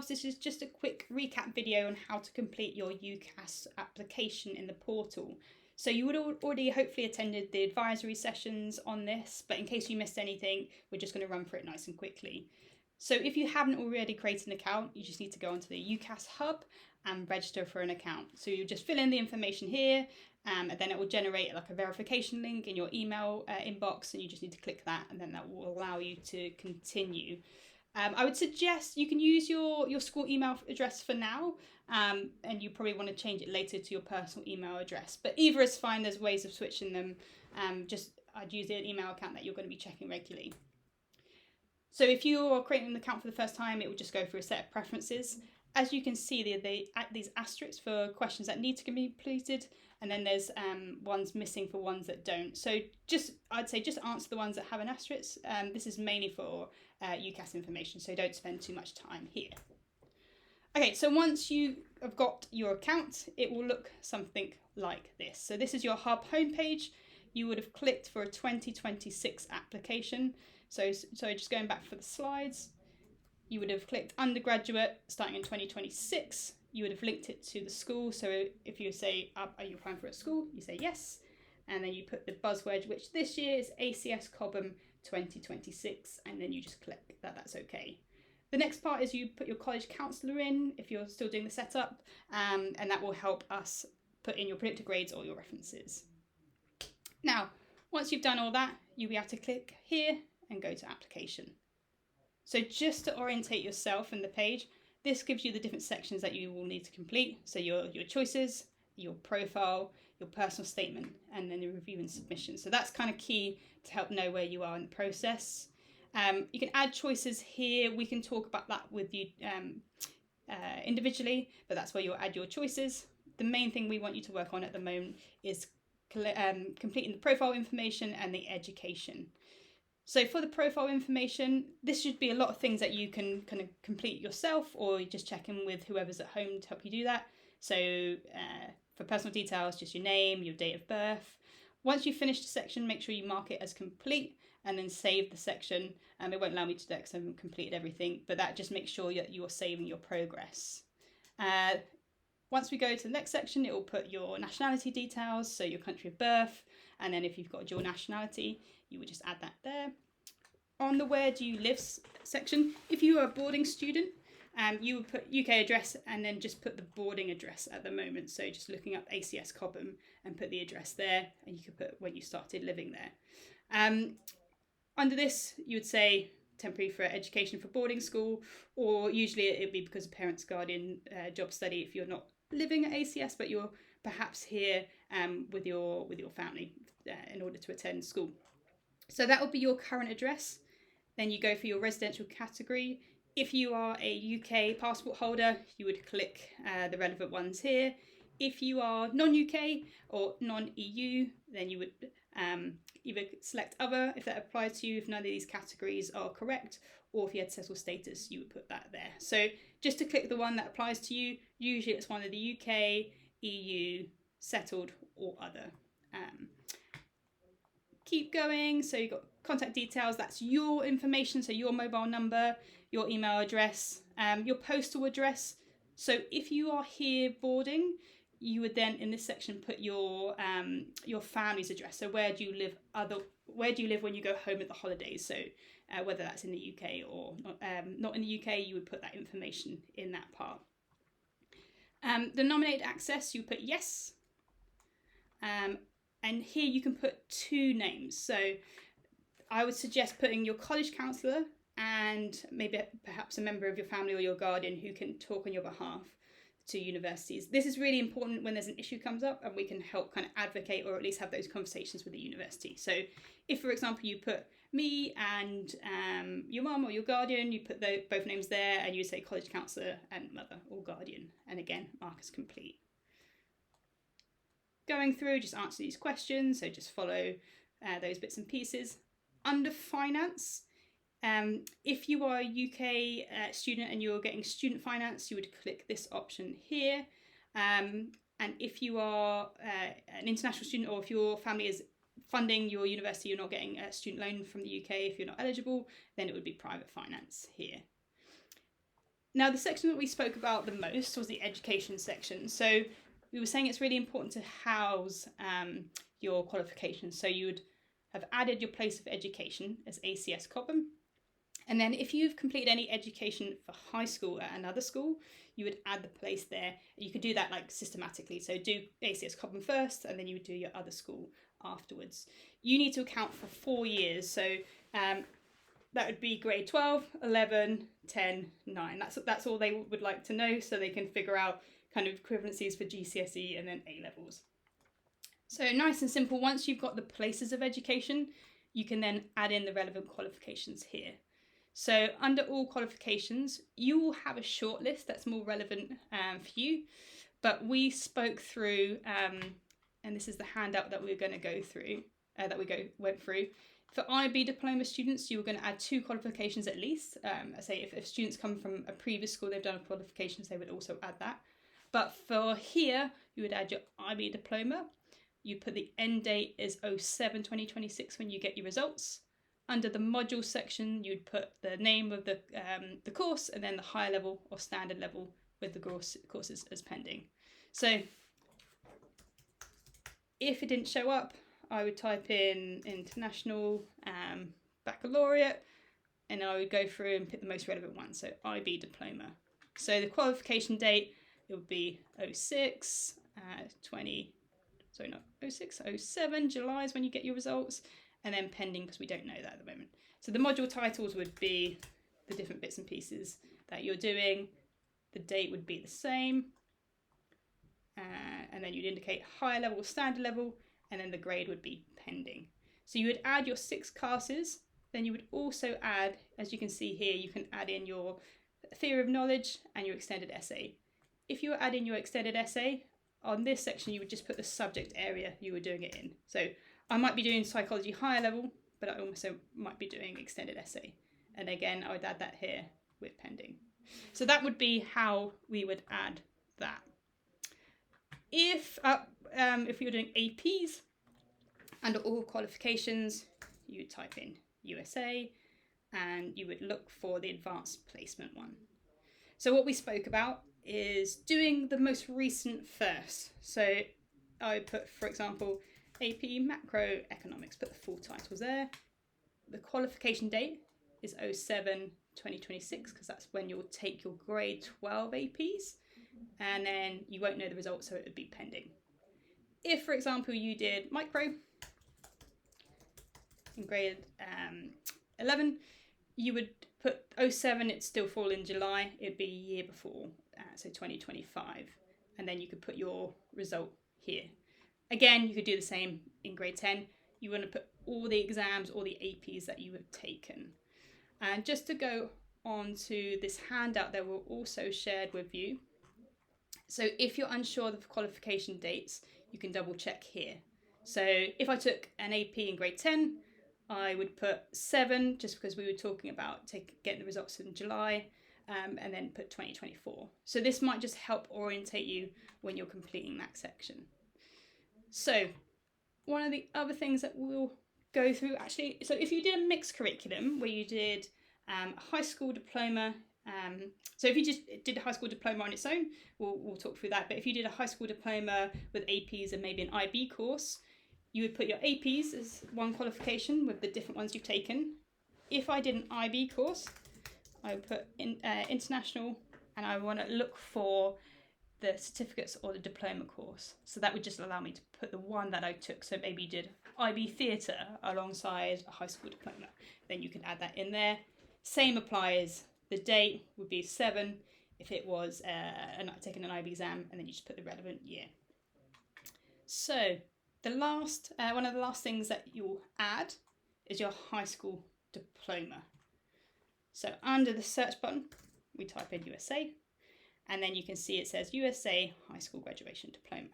yourselves, this is just a quick recap video on how to complete your UCAS application in the portal. So you would already hopefully attended the advisory sessions on this, but in case you missed anything, we're just going to run through it nice and quickly. So if you haven't already created an account, you just need to go onto the UCAS hub and register for an account. So you just fill in the information here, and then it will generate like a verification link in your email inbox, and you just need to click that, and then that will allow you to continue. I would suggest you can use your school email address for now, and you probably want to change it later to your personal email address. But either is fine, there's ways of switching them. I'd use an email account that you're going to be checking regularly. So if you are creating an account for the first time, it will just go through a set of preferences. As you can see, they add these asterisks for questions that need to be completed, and then there's ones missing for ones that don't. So I'd say just answer the ones that have an asterisk. This is mainly for UCAS information, so don't spend too much time here. Okay, so once you have got your account, it will look something like this. So this is your hub homepage. You would have clicked for a 2026 application. So just going back for the slides, you would have clicked undergraduate starting in 2026. You would have linked it to the school. So if you say, are you applying for a school? You say yes. And then you put the buzzword, which this year is ACS Cobham 2026. And then you just click that that's okay. The next part is you put your college counsellor in if you're still doing the setup. And that will help us put in your predicted grades or your references. Now, once you've done all that, you'll be able to click here and go to application. So just to orientate yourself in the page, this gives you the different sections that you will need to complete. So your choices, your profile, your personal statement, and then the review and submission. So that's kind of key to help know where you are in the process. You can add choices here. We can talk about that with you individually, but that's where you'll add your choices. The main thing we want you to work on at the moment is completing the profile information and the education. So for the profile information, this should be a lot of things that you can kind of complete yourself, or you just check in with whoever's at home to help you do that. So for personal details, just your name, your date of birth. Once you've finished a section, make sure you mark it as complete and then save the section. It won't allow me to do that because I haven't completed everything, but that just makes sure that you're saving your progress. Once we go to the next section, it will put your nationality details, so your country of birth, and then if you've got a dual nationality, you would just add that there. On the where do you live section, if you are a boarding student, you would put UK address and then just put the boarding address at the moment. So just looking up ACS Cobham and put the address there, and you could put when you started living there. Under this, you would say temporary for education for boarding school, or usually it would be because of parents, guardian, job study if you're not living at ACS, but you're perhaps here with your family in order to attend school. So that would be your current address. Then you go for your residential category. If you are a UK passport holder, you would click the relevant ones here. If you are non-UK or non-EU, then you would either select other if that applies to you, if none of these categories are correct, or if you had settled status, you would put that there. So just to click the one that applies to you, usually it's one of the UK, EU, settled, or other. Keep going. So you've got contact details, that's your information, so your mobile number, your email address, your postal address. So if you are here boarding, you would then in this section put your family's address. So where do you live when you go home at the holidays? So whether that's in the UK or not in the UK, you would put that information in that part. The nominated access, you put yes. And here you can put two names. So I would suggest putting your college counsellor and maybe perhaps a member of your family or your guardian who can talk on your behalf to universities. This is really important when there's an issue comes up, and we can help kind of advocate or at least have those conversations with the university. So if, for example, you put me and your mum or your guardian, you put both names there, and you say college counsellor and mother or guardian, and again, mark as complete. Going through, just answer these questions, so just follow those bits and pieces. Under finance, if you are a UK student and you're getting student finance, you would click this option here. And if you are an international student, or if your family is funding your university, you're not getting a student loan from the UK if you're not eligible, then it would be private finance here. Now, the section that we spoke about the most was the education section. So we were saying it's really important to house your qualifications. So you would have added your place of education as ACS Cobham. And then if you've completed any education for high school at another school, you would add the place there. You could do that like systematically. So do ACS Cobham first, and then you would do your other school afterwards. You need to account for 4 years. So that would be grade 12, 11, 10, 9. That's all they would like to know, so they can figure out kind of equivalencies for GCSE and then A levels. So nice and simple. Once you've got the places of education, you can then add in the relevant qualifications here. So under all qualifications, you will have a short list that's more relevant for you. But we spoke through, and this is the handout that we're going to go through, went through. For IB Diploma students, you were going to add 2 qualifications at least. I say if students come from a previous school, they've done qualifications, they would also add that. But for here, you would add your IB Diploma. You put the end date as 07/2026 when you get your results. Under the module section, you'd put the name of the course and then the higher level or standard level with the courses as pending. So if it didn't show up, I would type in international baccalaureate, and I would go through and pick the most relevant one. So IB Diploma. So the qualification date, it would be 06, 07 July is when you get your results, and then pending because we don't know that at the moment. So the module titles would be the different bits and pieces that you're doing. The date would be the same, and then you'd indicate higher level or standard level, and then the grade would be pending. So you would add your 6 classes, then you would also add, as you can see here, you can add in your theory of knowledge and your extended essay. If you were adding your extended essay, on this section you would just put the subject area you were doing it in. So I might be doing psychology higher level, but I also might be doing extended essay. And again, I would add that here with pending. So that would be how we would add that. If we were doing APs, under all qualifications, you would type in USA, and you would look for the advanced placement one. So what we spoke about is doing the most recent first. So I would put, for example, AP Macroeconomics, put the full titles there. The qualification date is 07/2026 because that's when you'll take your grade 12 APs, and then you won't know the results, so it would be pending. If, for example, you did micro in grade 11, you would put 07, it'd still fall in July, it'd be a year before, so 2025, and then you could put your result here. Again, you could do the same in grade 10. You want to put all the exams, all the APs that you have taken. And just to go on to this handout that we'll also shared with you. So if you're unsure of the qualification dates, you can double check here. So if I took an AP in grade 10, I would put 7, just because we were talking about getting the results in July, and then put 2024. So this might just help orientate you when you're completing that section. So one of the other things that we'll go through actually, so if you did a mixed curriculum where you did a high school diploma, so if you just did a high school diploma on its own, we'll talk through that. But if you did a high school diploma with APs and maybe an IB course, you would put your APs as one qualification with the different ones you've taken. If I did an IB course, I would put in international, and I want to look for the certificates or the diploma course. So that would just allow me to put the one that I took. So maybe you did IB theatre alongside a high school diploma. Then you can add that in there. Same applies. The date would be 7 if it was taking an IB exam, and then you just put the relevant year. So one of the last things that you'll add is your high school diploma. So under the search button, we type in USA, and then you can see it says USA High School Graduation Diploma.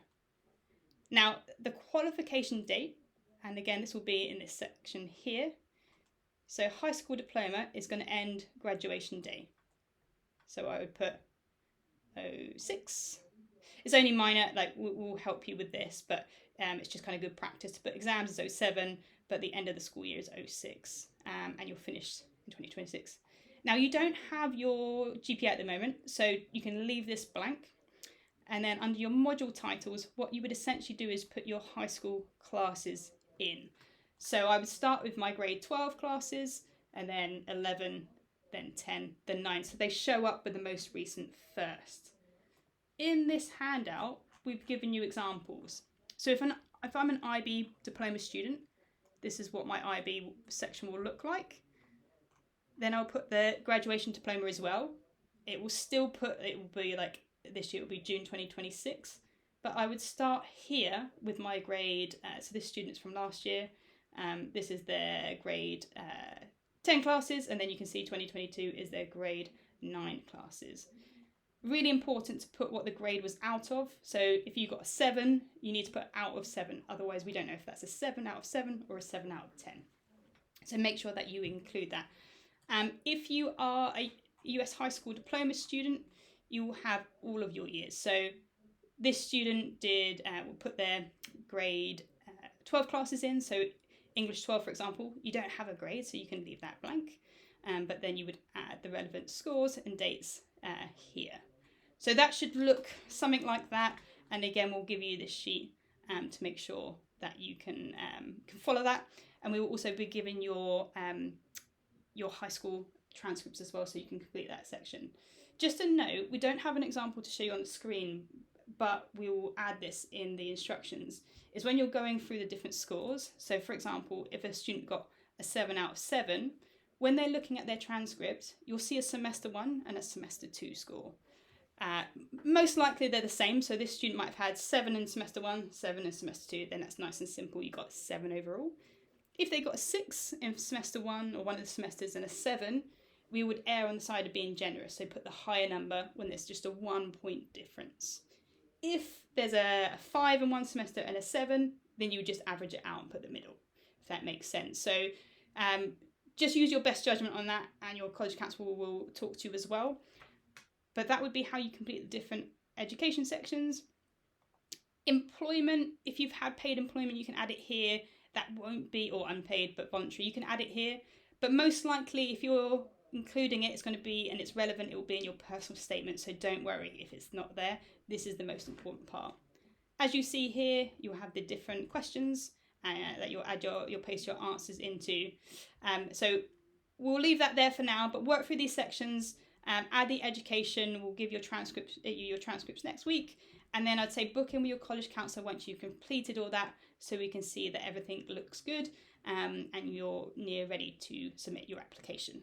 Now, the qualification date, and again, this will be in this section here. So high school diploma is going to end graduation day. So I would put 06. It's only minor, like we'll help you with this, but it's just kind of good practice to put exams as 07, but the end of the school year is 06, and you'll finish in 2026. Now you don't have your GPA at the moment, so you can leave this blank. And then under your module titles, what you would essentially do is put your high school classes in. So I would start with my grade 12 classes, and then 11, then 10, then 9. So they show up with the most recent first. In this handout, we've given you examples. So if I'm an IB Diploma student, this is what my IB section will look like. Then I'll put the graduation diploma as well. It will be like, this year it will be June 2026. But I would start here with my grade, so this student's from last year. This is their grade 10 classes, and then you can see 2022 is their grade 9 classes. Really important to put what the grade was out of. So if you got a 7, you need to put out of 7. Otherwise, we don't know if that's a 7 out of 7 or a 7 out of 10. So make sure that you include that. If you are a US High School Diploma student, you will have all of your years. So this student will put their grade 12 classes in. So English 12, for example, you don't have a grade, so you can leave that blank. But then you would add the relevant scores and dates here. So that should look something like that. And again, we'll give you this sheet to make sure that you can follow that. And we will also be giving your high school transcripts as well, so you can complete that section. Just a note, we don't have an example to show you on the screen, but we will add this in the instructions, is when you're going through the different scores. So for example, if a student got a 7 out of 7, when they're looking at their transcript, you'll see a semester 1 and a semester 2 score. Most likely they're the same, so this student might have had 7 in semester 1, 7 in semester 2, then that's nice and simple, you got 7 overall. If they got a 6 in semester 1 or one of the semesters and a 7, we would err on the side of being generous, so put the higher number when there's just a 1 point difference. If there's a 5 in one semester and a 7, then you would just average it out and put the middle, if that makes sense. So just use your best judgment on that, and your college counsellor will talk to you as well. But that would be how you complete the different education sections. Employment, if you've had paid employment, you can add it here. That won't be, or unpaid but voluntary, you can add it here. But most likely, if you're including it, it's going to be, and it's relevant, it will be in your personal statement, so don't worry if it's not there. This is the most important part. As you see here, you'll have the different questions that you'll add you'll paste your answers into. So we'll leave that there for now, but work through these sections, add the education. We'll give your transcripts next week, and then I'd say book in with your college counsellor once you've completed all that, so we can see that everything looks good and you're near ready to submit your application.